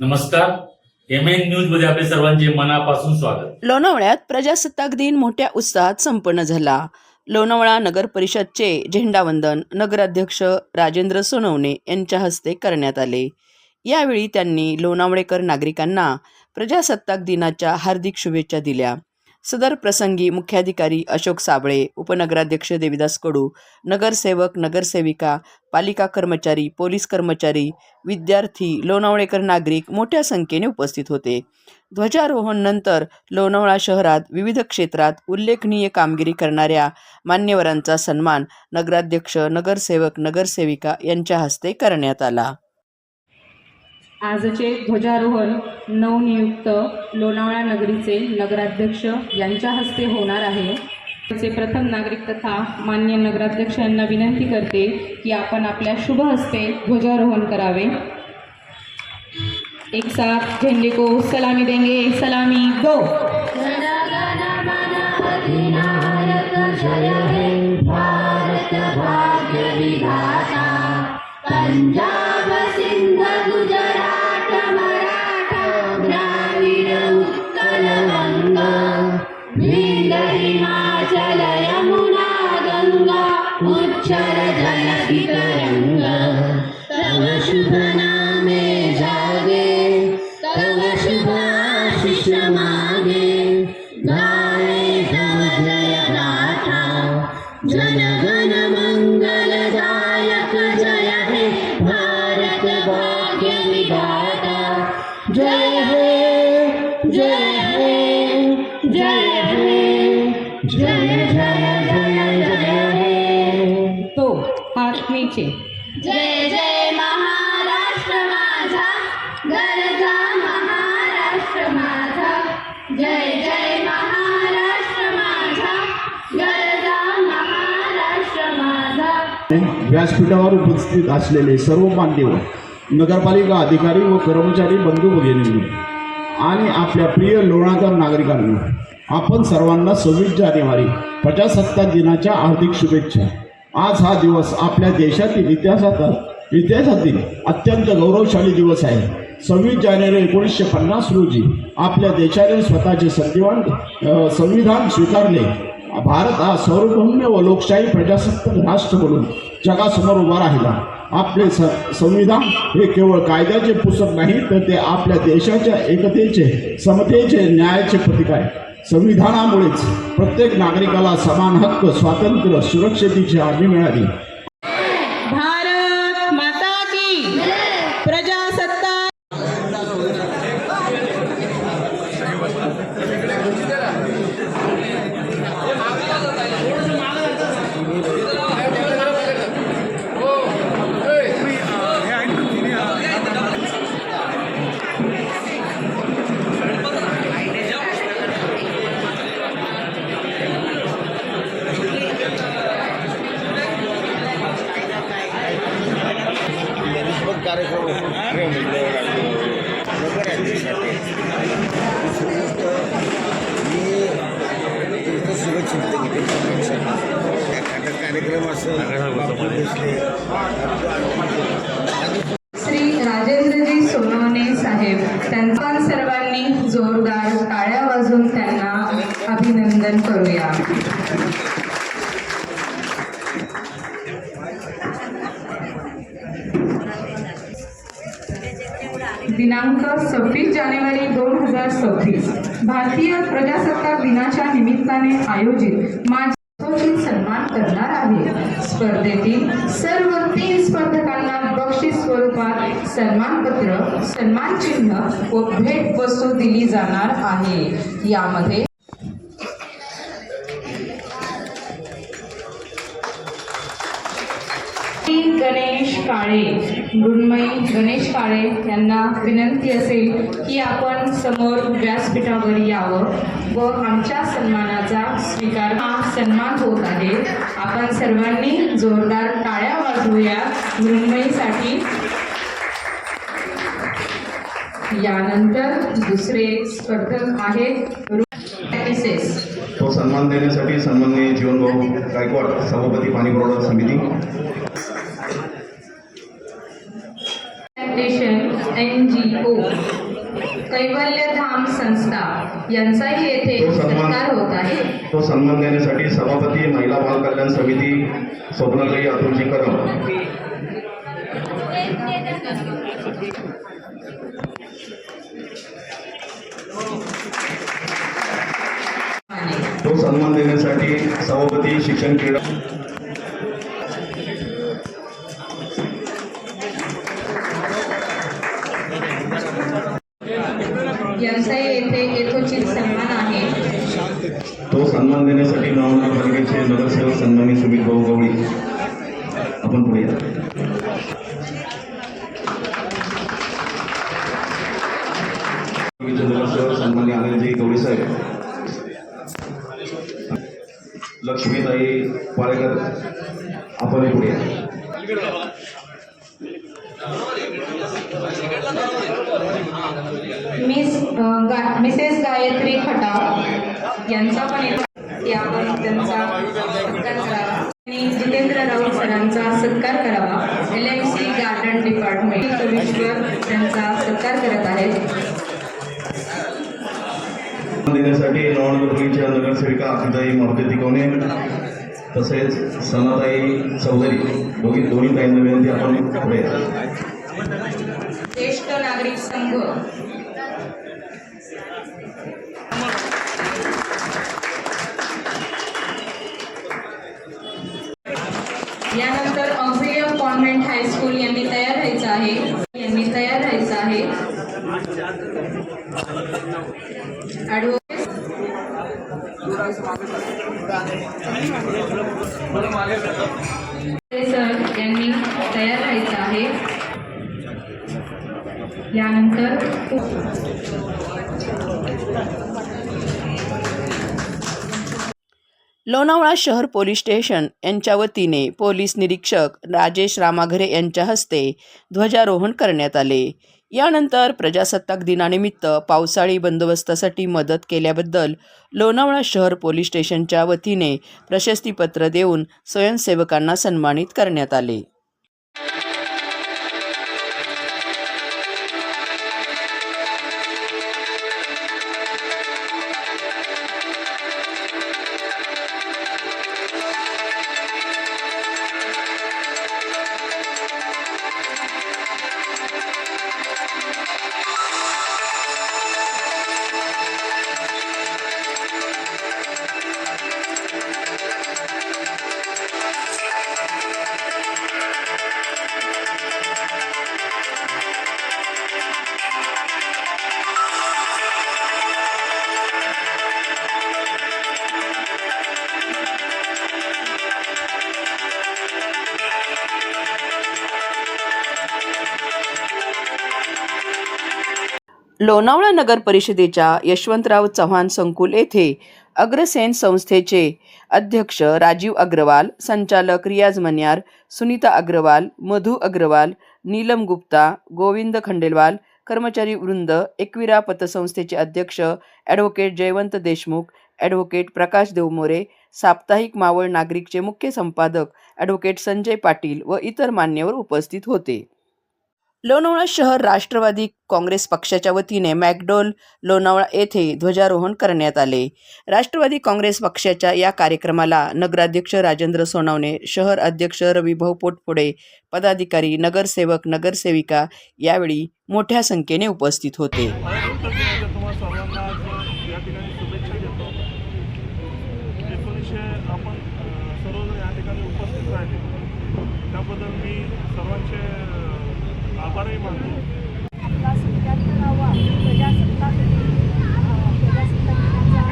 नमस्कार, MN news मध्ये आपले सर्वांचे मनापासून स्वागत। लोणावळ्यात प्रजासत्ताक दिन मोठ्या उत्साहात संपन्न झाला। लोणावळा नगर परिषदचे झेंडावंदन नगराध्यक्ष राजेंद्र सोनवणे यांच्या हस्ते करण्यात आले। यावेळी त्यांनी लोणावळेकर नागरिकांना प्रजासत्ताक दिनाच्या हार्दिक शुभेच्छा दिल्या। सदर प्रसंगी मुख्याधिकारी अशोक साबळे, उपनगराध्यक्ष देविदास कडू, नगरसेवक, नगरसेविका, पालिका कर्मचारी, पोलीस कर्मचारी, विद्यार्थी, लोणावळेकर नागरिक मोठ्या संख्येने उपस्थित होते। ध्वजारोहण नंतर लोणावळा शहरात विविध क्षेत्रात उल्लेखनीय कामगिरी करणाऱ्या मान्यवरांचा सन्मान नगराध्यक्ष, नगरसेवक, नगरसेविका यांच्या हस्ते करण्यात आला। आजचे ध्वजारोहण नवनियुक्त लोणावळा नगरीचे नगराध्यक्ष यांच्या हस्ते होणार आहे। त्याचे प्रथम नागरिक तथा मान्य नगराध्यक्ष यांना विनंती करते की आपण आपल्या शुभ हस्ते ध्वजारोहण करावे। एक साथ झंडे को सलामी देंगे। सलामी गो। जय हे भारत भाग्य विधाता, पंजाब सिंध गुजरात मराठा द्राविड उत्कल वंग, विंध्य हिमाचल यमुना गंगा उच्चल जयति तरंग, तव शुभ नामे जागे, तव शुभ आशीष मागे, गाये तव जय गाथा, जन गण मंगलदायक जय हे भारत भाग्य विधाता, जय हे जय हे जय हे जय जय जय जय हे। तो हाथ नीचे। जय जय महाराष्ट्र माझा, गरजा महाराष्ट्र माझा, जय जय महाराष्ट्र माझा, गरजा महाराष्ट्र माझा। व्यासपीठावर उपस्थित असलेले सर्व मान्यवर, नगरपालिका अधिकारी व कर्मचारी बंधू भगिनींनी आणि आपल्या प्रिय लोणावळा नागरिकांनी आपण सर्वांना 26 जानेवारी प्रजासत्ताक दिनाच्या हार्दिक शुभेच्छा। आज हा दिवस आपल्या देशातील इतिहासातील अत्यंत गौरवशाली दिवस आहे। 26 जानेवारी 1950 रोजी आपल्या देशाने स्वतःचे संविधान स्वीकारले। भारत हा सार्वभौम व लोकशाही प्रजासत्ताक राष्ट्र म्हणून जगासमोर उभा राहिला। आपले संविधान हे केवळ कायद्याचे पुस्तक नाही, तर ते आपल्या देशाच्या एकतेचे, समतेचे, न्यायाचे प्रतीक आहे। संविधानामुळेच प्रत्येक नागरिकाला समान हक्क, स्वातंत्र्य, सुरक्षेची हमी मिळाली। भारत माता की प्रजासत्ताक। श्री राजेंद्रजी सोनवणे साहेब त्यांचा सर्वांनी जोरदार टाळ्या वाजवून त्यांना अभिनंदन करूया। दिनांक 26 जानेवारी 2026 भारतीय प्रजासत्ताक दिनाच्या निमित्ताने आयोजित माझी सन्मान करणार आहे। स्पर्धेतील सर्व 3 स्पर्धकांना बक्षीस स्वरूपात सन्मानपत्र, सन्मान चिन्ह व भेट वस्तू दिली जाणार आहे। यामध्ये गणेश काळे, मृण्मयी गणेश काळे यांना विनंती असेल की आपण समोर व्यासपीठावर यावं व आमच्या सन्मानाचा स्वीकार। हा सन्मान होत आहे। आपण सर्वांनी जोरदार टाळ्या वाजवूया मृण्मयीसाठी। यानंतर दुसरे स्पर्धक आहेत तो सन्मान देण्यासाठी सन्माननीय जीवनभाऊ गायकवाड, सभापती पाणी पुरवठा समिती, NGO कैवल्यधाम संस्था यांचाही येथे सत्कार होत आहे. तो सन्मान देण्यासाठी सभापती महिला बाल कल्याण समिती स्वप्नाताई अतुलजी कदम. तो सन्मान देण्यासाठी सभापती शिक्षण क्रीडा यांचाही येथे यथोचित सन्मान आहे. तो सन्मान देण्यासाठी महानगरपालिकेचे नगरसेवक सन्माननीय सुमित भाऊ गवळी आपण पुढे या. नगरसेवक सन्माननीय आनंदजी गवळी साहेब. लक्ष्मीताई पाळेकर आपण पुढे या. मिसेस गायत्री खटाव यांचा पण येथे आपण त्यांचा सत्कार करावा आणि जितेंद्र राऊत सरांचा सत्कार करावा. LMC गार्डन डिपार्टमेंट कमिशनर त्यांचा सत्कार करत आहेत. देण्यासाठी नवनगरपालिकेच्या नगरसेविका अखिलताई मारुती तिकोणे तसेच सनाताई चौधरी दोन्ही ताईंना विनंती आपण पुढे या. ज्येष्ठ नागरिक संघ यानंतर ऑक्झिलियम कॉन्व्हेंट हायस्कूल यांनी तयार व्हायचं आहे. सर यांनी तयार व्हायचं आहे. यानंतर लोणावळा शहर पोलीस स्टेशन यांच्या वतीने पोलीस निरीक्षक राजेश रामाघरे यांच्या हस्ते ध्वजारोहण करण्यात आले. यानंतर प्रजासत्ताक दिनानिमित्त पावसाळी बंदोबस्तासाठी मदत केल्याबद्दल लोणावळा शहर पोलीस स्टेशनच्या वतीने प्रशस्तीपत्र देऊन स्वयंसेवकांना सन्मानित करण्यात आले. लोणावळा नगर परिषदेच्या यशवंतराव चव्हाण संकुल येथे अग्रसेन संस्थेचे अध्यक्ष राजीव अग्रवाल, संचालक रियाज मन्यार, सुनीता अग्रवाल, मधु अग्रवाल, नीलम गुप्ता, गोविंद खंडेलवाल, कर्मचारी वृंद, एकविरा पतसंस्थेचे अध्यक्ष ॲडव्होकेट जयवंत देशमुख, ॲडव्होकेट प्रकाश देवमोरे, साप्ताहिक मावळ नागरिकचे मुख्य संपादक ॲडव्होकेट संजय पाटील व इतर मान्यवर उपस्थित होते. लोणावळा शहर राष्ट्रवादी काँग्रेस पक्षाच्या वतीने मॅकडोल लोणावळा येथे ध्वजारोहण करण्यात आले. राष्ट्रवादी काँग्रेस पक्षाच्या या कार्यक्रमाला नगराध्यक्ष राजेंद्र सोनवणे, शहर अध्यक्ष रविभाऊ पोटपुडे, पदाधिकारी, नगरसेवक, नगरसेविका यावेळी मोठ्या संख्येने उपस्थित होते. त्याबद्दल मी सर्वांचे आभारही मानतो. आपला 77वा प्रजासत्ताक दिनाचा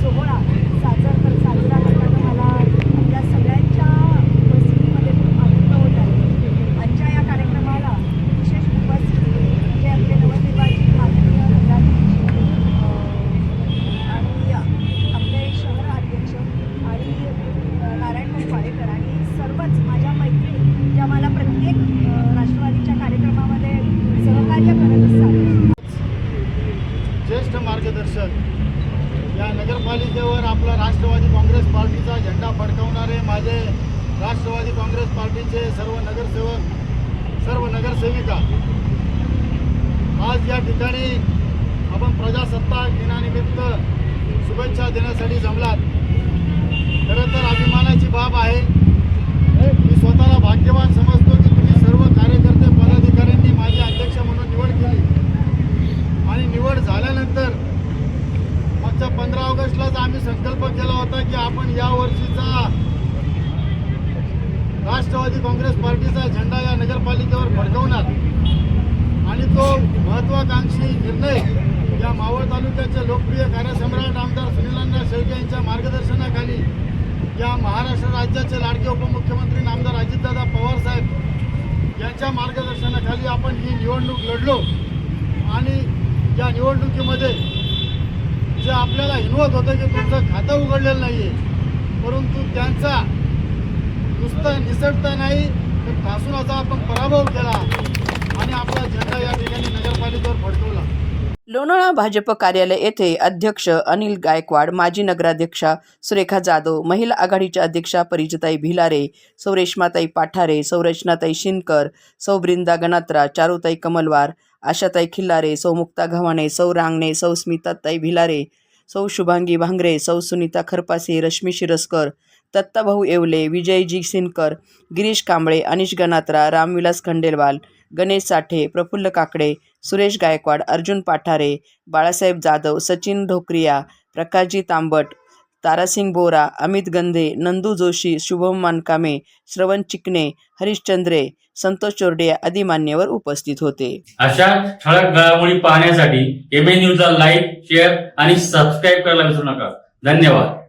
सोहळा साजरा करताना मला आपल्या सगळ्यांच्या उपस्थितीमध्ये खूप आनंद होत आहे. आजच्या या कार्यक्रमाला विशेष उपस्थिती म्हणजे आपले नवनिर्वाचित माननीय नगराध्यक्ष आणि आपले शहर अध्यक्ष आणि नारायणभाऊ पाळेकर आणि सर्वच माझ्या मैत्रिणी ज्या मला प्रत्येक राष्ट्रवादीच्या कार्यक्रमामध्ये सहकार्य करत असतात. ज्येष्ठ मार्गदर्शक या नगरपालिकेवर आपला राष्ट्रवादी काँग्रेस पार्टीचा झेंडा फडकवणारे माझे राष्ट्रवादी काँग्रेस पार्टीचे सर्व नगरसेवक, सर्व नगरसेविका, आज या ठिकाणी आपण प्रजासत्ताक दिनानिमित्त शुभेच्छा देण्यासाठी जमलात. खरं तर अभिमानाची बाब आहे. मी स्वतःला भाग्यवान समजतो की तुम्ही सर्व कार्यकर्ते पदाधिकाऱ्यांनी माझी अध्यक्ष म्हणून निवड केली आणि निवड झाल्यानंतर मागच्या 15 ऑगस्टलाच आम्ही संकल्प केला होता की आपण या वर्षीचा राष्ट्रवादी काँग्रेस पार्टीचा झेंडा या नगरपालिकेवर फडकवणार आणि तो महत्त्वाकांक्षी निर्णय या मावळ तालुक्याचे लोकप्रिय कार्यसम्राट आमदार सुनीलांना शेळके यांच्या मार्गदर्शनाखाली या महाराष्ट्र राज्याचे लाडके उपमुख्यमंत्री नामदार अजितदादा पवार साहेब यांच्या मार्गदर्शनाखाली आपण ही निवडणूक लढलो आणि या निवडणुकीमध्ये जे आपल्याला हिनवत होतं की तुमचं खातं उघडलेलं नाही आहे, परंतु त्यांचा नुसतं निसटता नाही तर ठासूनाचा आपण पराभव केला आणि आपला झेंडा या ठिकाणी नगरपालिकेवर फडकवला. लोणावळा भाजप कार्यालय येथे अध्यक्ष अनिल गायकवाड, माजी नगराध्यक्षा सुरेखा जाधव, महिला आघाडीच्या अध्यक्षा परिजताई भिलारे, सौ रेश्माताई पाठारे, सौ रचनाताई शिनकर, सौ बृंदा गणात्रा, चारुताई कमलवार, आशाताई खिल्लारे, सौ मुक्ता गव्हाणे, सौ रांगणे, सौ स्मिताताई भिलारे, सौ शुभांगी भांगरे, सौ सुनीता खरपासे, रश्मी शिरस्कर, दत्ताभाऊ येवले, विजयजी सिनकर, गिरीश कांबळे, अनिश गणात्रा, रामविलास खंडेलवाल, गणेश साठे, प्रफुल्ल काकडे, सुरेश गायकवाड, अर्जुन पाठारे, बाळासाहेब जाधव, सचिन ढोकरिया, प्रकाशजी तांबट, तारासिंग बोरा, अमित गंधे, नंदू जोशी, शुभम मानकामे, श्रवण चिकणे, हरीश चंद्रे, संतोष चोरडे आदी मान्यवर उपस्थित होते. अशा ठळक घडामोडी पाहण्यासाठी MN न्यूजला लाईक, शेअर आणि सबस्क्राईब करायला विसरू नका. धन्यवाद.